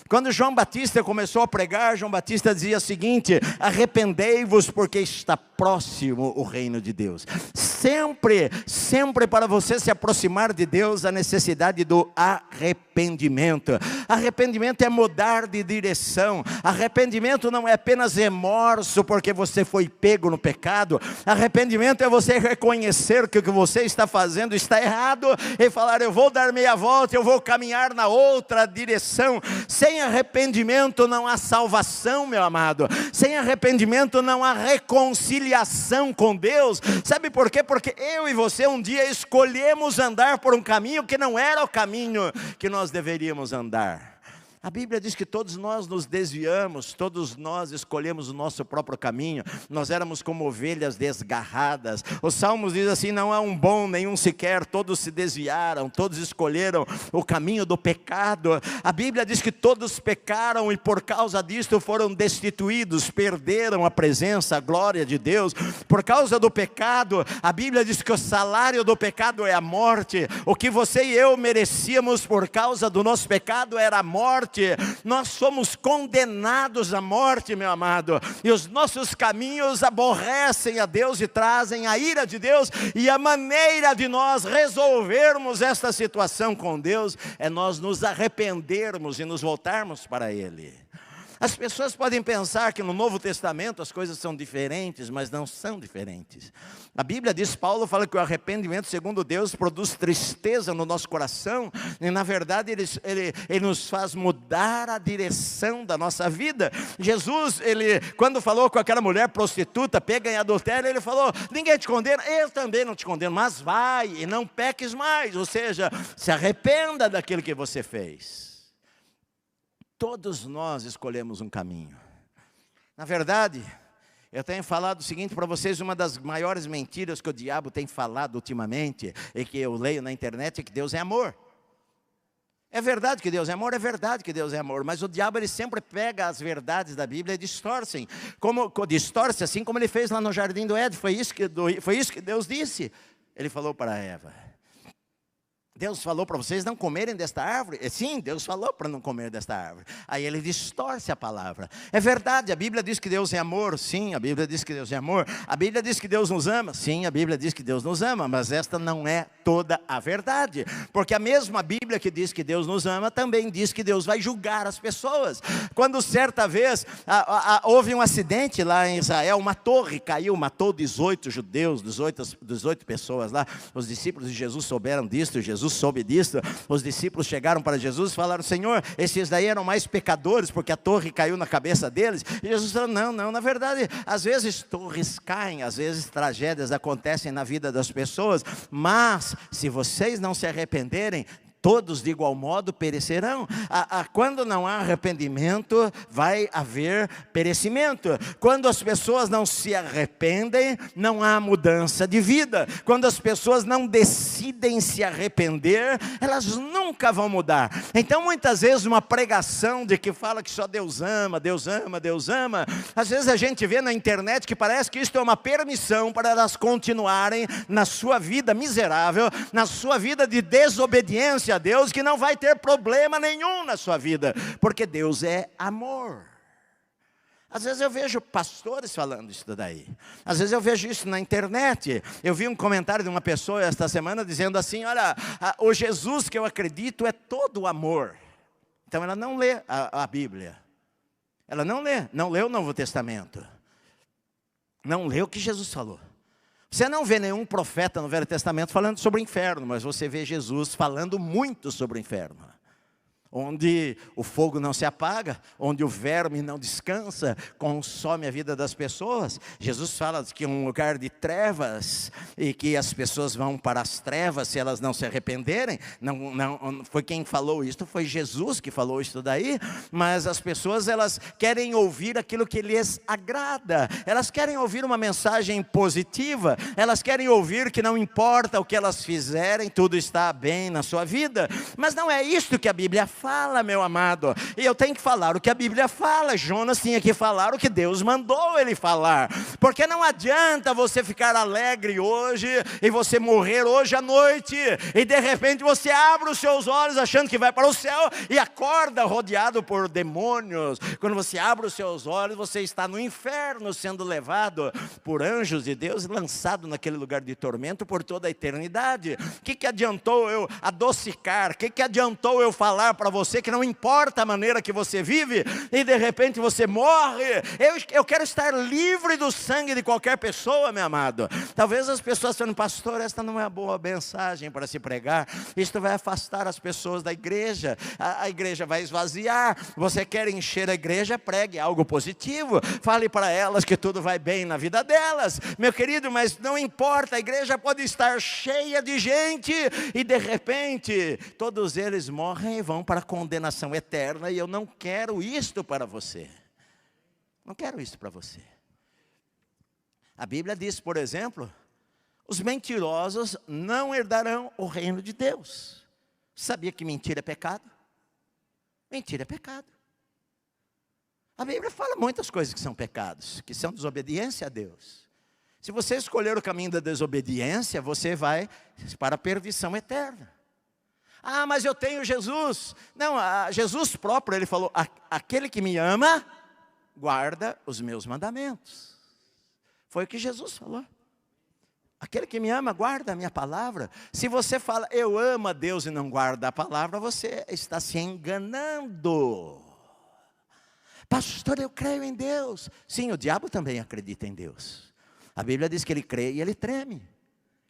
Quando João Batista começou a pregar, João Batista dizia o seguinte: arrependei-vos porque está próximo o reino de Deus. Sempre para você se aproximar de Deus, a necessidade do arrependimento. Arrependimento é mudar de direção. Arrependimento não é apenas remorso porque você foi pego no pecado. Arrependimento é você reconhecer que o que você está fazendo está errado e falar: eu vou dar meia volta, eu vou caminhar na outra direção. Sem arrependimento não há salvação, meu amado. Sem arrependimento não há reconciliação com Deus. Sabe por quê? Porque eu e você um dia escolhemos andar por um caminho que não era o caminho que nós deveríamos andar. A Bíblia diz que todos nós nos desviamos, todos nós escolhemos o nosso próprio caminho. Nós éramos como ovelhas desgarradas. Os Salmos diz assim: não há um bom, nenhum sequer, todos se desviaram, todos escolheram o caminho do pecado. A Bíblia diz que todos pecaram e por causa disto foram destituídos, perderam a presença, a glória de Deus. Por causa do pecado, a Bíblia diz que o salário do pecado é a morte. O que você e eu merecíamos por causa do nosso pecado era a morte. Nós somos condenados à morte, meu amado, e os nossos caminhos aborrecem a Deus e trazem a ira de Deus, e a maneira de nós resolvermos esta situação com Deus é nós nos arrependermos e nos voltarmos para Ele. As pessoas podem pensar que no Novo Testamento as coisas são diferentes, mas não são diferentes. A Bíblia diz, Paulo fala que o arrependimento segundo Deus produz tristeza no nosso coração, e na verdade ele nos faz mudar a direção da nossa vida. Jesus, quando falou com aquela mulher prostituta, pega em adultério, ele falou: ninguém te condena, eu também não te condeno, mas vai e não peques mais. Ou seja, se arrependa daquilo que você fez. Todos nós escolhemos um caminho. Na verdade, eu tenho falado o seguinte para vocês: uma das maiores mentiras que o diabo tem falado ultimamente, e que eu leio na internet, é que Deus é amor. É verdade que Deus é amor, é verdade que Deus é amor, mas o diabo ele sempre pega as verdades da Bíblia e distorce, assim como ele fez lá no Jardim do Éden. Foi isso que Deus disse. Ele falou para Eva: Deus falou para vocês não comerem desta árvore? Sim, Deus falou para não comer desta árvore. Aí ele distorce a palavra. É verdade, a Bíblia diz que Deus é amor. Sim, a Bíblia diz que Deus é amor. A Bíblia diz que Deus nos ama. Sim, a Bíblia diz que Deus nos ama. Mas esta não é toda a verdade. Porque a mesma Bíblia que diz que Deus nos ama também diz que Deus vai julgar as pessoas. Quando certa vez houve um acidente lá em Israel, uma torre caiu, matou 18 judeus, 18 pessoas lá. Os discípulos de Jesus souberam disso, Jesus soube disso. Os discípulos chegaram para Jesus e falaram: Senhor, esses daí eram mais pecadores porque a torre caiu na cabeça deles. E Jesus falou: não, na verdade, às vezes torres caem, às vezes tragédias acontecem na vida das pessoas, mas se vocês não se arrependerem, todos de igual modo perecerão. Quando não há arrependimento, vai haver perecimento. Quando as pessoas não se arrependem, não há mudança de vida. Quando as pessoas não decidem se arrepender, elas nunca vão mudar. Então muitas vezes uma pregação de que fala que só Deus ama, Deus ama, Deus ama, às vezes a gente vê na internet que parece que isto é uma permissão para elas continuarem na sua vida miserável, na sua vida de desobediência a Deus, que não vai ter problema nenhum na sua vida, porque Deus é amor. Às vezes eu vejo pastores falando isso daí. Às vezes eu vejo isso na internet. Eu vi um comentário de uma pessoa esta semana dizendo assim: olha, o Jesus que eu acredito é todo amor. Então ela não lê a Bíblia. Ela não lê o Novo Testamento. Não lê o que Jesus falou. Você não vê nenhum profeta no Velho Testamento falando sobre o inferno, mas você vê Jesus falando muito sobre o inferno. Onde o fogo não se apaga, onde o verme não descansa, consome a vida das pessoas. Jesus fala que é um lugar de trevas, e que as pessoas vão para as trevas se elas não se arrependerem. Não foi quem falou isso, foi Jesus que falou isso daí. Mas as pessoas, elas querem ouvir aquilo que lhes agrada. Elas querem ouvir uma mensagem positiva. Elas querem ouvir que não importa o que elas fizerem, tudo está bem na sua vida. Mas não é isso que a Bíblia fala, meu amado. E eu tenho que falar o que a Bíblia fala. Jonas tinha que falar o que Deus mandou ele falar. Porque não adianta você ficar alegre hoje e você morrer hoje à noite, e de repente você abre os seus olhos achando que vai para o céu e acorda rodeado por demônios. Quando você abre os seus olhos, você está no inferno, sendo levado por anjos de Deus e lançado naquele lugar de tormento por toda a eternidade. O que adiantou eu adocicar? O que adiantou eu falar para você que não importa a maneira que você vive e de repente você morre? Eu quero estar livre do sangue de qualquer pessoa, meu amado. Talvez as pessoas falem: pastor, esta não é uma boa mensagem para se pregar, isto vai afastar as pessoas da igreja, a igreja vai esvaziar. Você quer encher a igreja? Pregue algo positivo, fale para elas que tudo vai bem na vida delas, meu querido. Mas não importa, a igreja pode estar cheia de gente e de repente todos eles morrem e vão para a condenação eterna, e eu não quero isto para você. Não quero isso para você. A Bíblia diz, por exemplo, os mentirosos não herdarão o reino de Deus. Sabia que mentira é pecado? Mentira é pecado. A Bíblia fala muitas coisas que são pecados, que são desobediência a Deus. Se você escolher o caminho da desobediência, você vai para a perdição eterna. Ah, mas eu tenho Jesus. Não, Jesus próprio, ele falou: aquele que me ama, guarda os meus mandamentos. Foi o que Jesus falou. Aquele que me ama, guarda a minha palavra. Se você fala, eu amo a Deus, e não guarda a palavra, você está se enganando. Pastor, eu creio em Deus. Sim, o diabo também acredita em Deus. A Bíblia diz que ele crê e ele treme.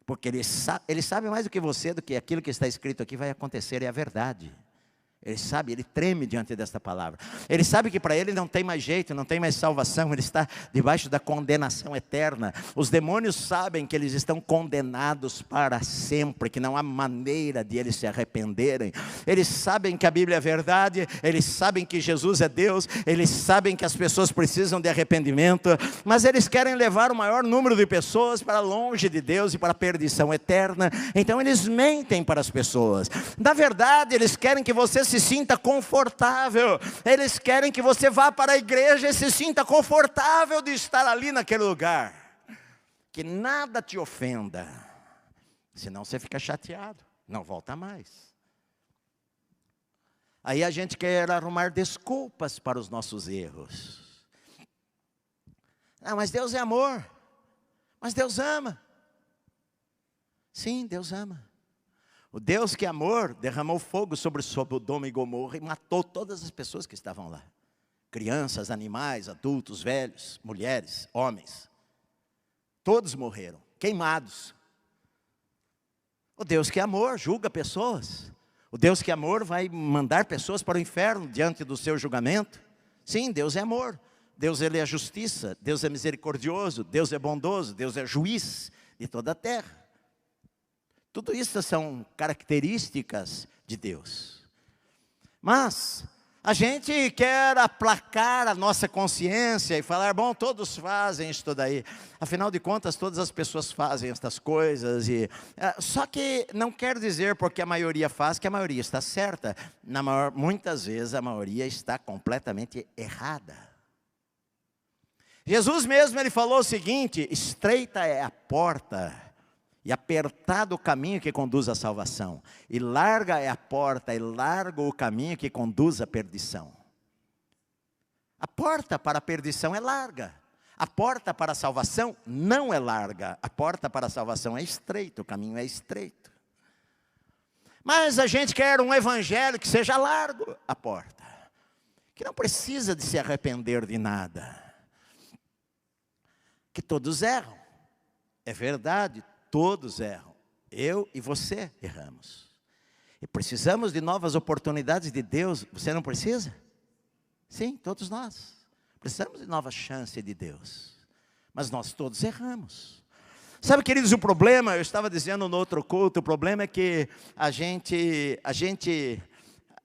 Porque ele sabe mais do que você, do que aquilo que está escrito aqui vai acontecer, é a verdade. Ele sabe, ele treme diante desta palavra. Ele sabe que para ele não tem mais jeito, não tem mais salvação. Ele está debaixo da condenação eterna. Os demônios sabem que eles estão condenados para sempre, que não há maneira de eles se arrependerem. Eles sabem que a Bíblia é verdade, eles sabem que Jesus é Deus, eles sabem que as pessoas precisam de arrependimento, mas eles querem levar o maior número de pessoas para longe de Deus e para a perdição eterna. Então eles mentem para as pessoas. Na verdade, eles querem que você se sinta confortável. Eles querem que você vá para a igreja e se sinta confortável de estar ali naquele lugar. Que nada te ofenda, senão você fica chateado, não volta mais. Aí a gente quer arrumar desculpas para os nossos erros. Ah, mas Deus é amor. Mas Deus ama. Sim, Deus ama. O Deus que é amor derramou fogo sobre Sodoma e Gomorra e matou todas as pessoas que estavam lá. Crianças, animais, adultos, velhos, mulheres, homens. Todos morreram, queimados. O Deus que é amor julga pessoas. O Deus que é amor vai mandar pessoas para o inferno diante do seu julgamento. Sim, Deus é amor. Deus, ele é justiça. Deus é misericordioso. Deus é bondoso. Deus é juiz de toda a terra. Tudo isso são características de Deus. Mas a gente quer aplacar a nossa consciência e falar: bom, todos fazem isso daí. Afinal de contas, todas as pessoas fazem estas coisas. Só que não quer dizer porque a maioria faz que a maioria está certa. Muitas vezes a maioria está completamente errada. Jesus mesmo, ele falou o seguinte: estreita é a porta e apertado o caminho que conduz à salvação, e larga é a porta, e largo o caminho que conduz à perdição. A porta para a perdição é larga, a porta para a salvação não é larga, a porta para a salvação é estreita, o caminho é estreito. Mas a gente quer um evangelho que seja largo a porta, que não precisa de se arrepender de nada, que todos erram, é verdade. Todos erram, eu e você erramos. E precisamos de novas oportunidades de Deus. Você não precisa? Sim, todos nós. Precisamos de nova chance de Deus. Mas nós todos erramos. Sabe, queridos, o problema, eu estava dizendo no outro culto, o problema é que a gente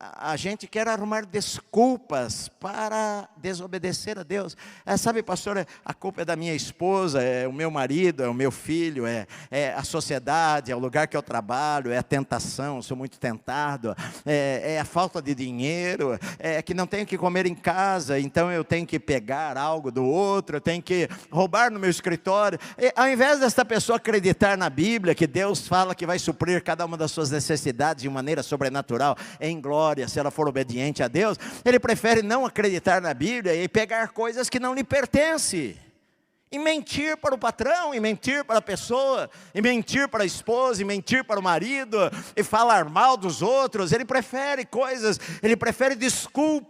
A gente quer arrumar desculpas para desobedecer a Deus. Sabe, pastor, a culpa é da minha esposa, é o meu marido, é o meu filho, é a sociedade, é o lugar que eu trabalho, é a tentação, sou muito tentado, é a falta de dinheiro, é que não tenho que comer em casa, então eu tenho que pegar algo do outro, eu tenho que roubar no meu escritório. Ao invés desta pessoa acreditar na Bíblia, que Deus fala que vai suprir cada uma das suas necessidades de maneira sobrenatural, em glória, se ela for obediente a Deus, ele prefere não acreditar na Bíblia e pegar coisas que não lhe pertencem, e mentir para o patrão, e mentir para a pessoa, e mentir para a esposa, e mentir para o marido, e falar mal dos outros. Ele prefere coisas, ele prefere desculpas